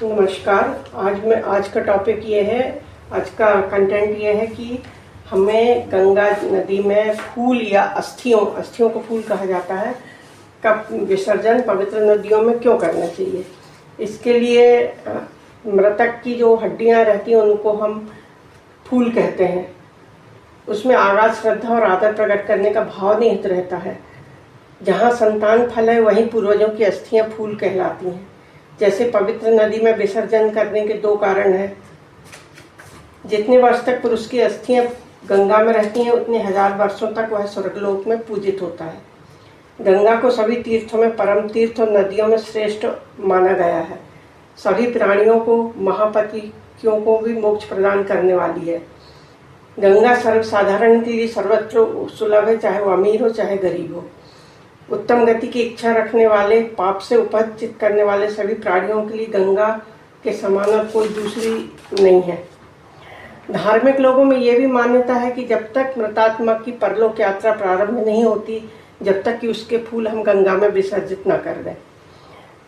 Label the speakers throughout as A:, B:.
A: नमस्कार। आज का टॉपिक ये है, आज का कंटेंट ये है कि हमें गंगा नदी में फूल या अस्थियों को फूल कहा जाता है, का विसर्जन पवित्र नदियों में क्यों करना चाहिए। इसके लिए मृतक की जो हड्डियां रहती हैं उनको हम फूल कहते हैं। उसमें आगाज श्रद्धा और आदर प्रकट करने का भाव निहित रहता है। जहाँ संतान फल है वहीं पूर्वजों की अस्थियां फूल कहलाती हैं। जैसे पवित्र नदी में विसर्जन करने के दो कारण हैं। जितने वर्ष तक पुरुष की अस्थियां गंगा में रहती हैं उतने हजार वर्षों तक वह स्वर्गलोक में पूजित होता है। गंगा को सभी तीर्थों में परम तीर्थ और नदियों में श्रेष्ठ माना गया है। सभी प्राणियों को, महापतियों को भी मोक्ष प्रदान करने वाली है। गंगा सर्वसाधारण के लिए सर्वत्र सुलभ है, चाहे वो अमीर हो चाहे गरीब हो। उत्तम गति की इच्छा रखने वाले, पाप से उपचित करने वाले सभी प्राणियों के लिए गंगा के समान और कोई दूसरी नहीं है। धार्मिक लोगों में यह भी मान्यता है कि जब तक मृतात्मा की परलोक यात्रा प्रारंभ नहीं होती, जब तक कि उसके फूल हम गंगा में विसर्जित न कर दें।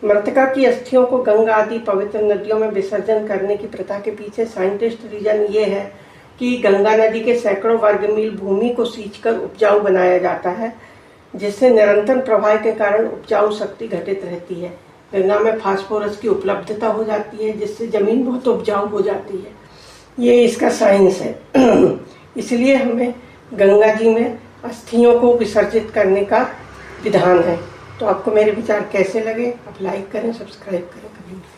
A: मृतका की अस्थियों को गंगा आदि पवित्र नदियों में विसर्जन करने की प्रथा के पीछे साइंटिस्ट रीजन ये है कि गंगा नदी के सैकड़ों वर्ग मील भूमि को सींचकर उपजाऊ बनाया जाता है, जिससे निरंतर प्रवाह के कारण उपजाऊ शक्ति घटित रहती है। गंगा में फास्फोरस की उपलब्धता हो जाती है, जिससे जमीन बहुत उपजाऊ हो जाती है। ये इसका साइंस है। इसलिए हमें गंगा जी में अस्थियों को विसर्जित करने का विधान है। तो आपको मेरे विचार कैसे लगे? आप लाइक करें, सब्सक्राइब करें, कमेंट करें।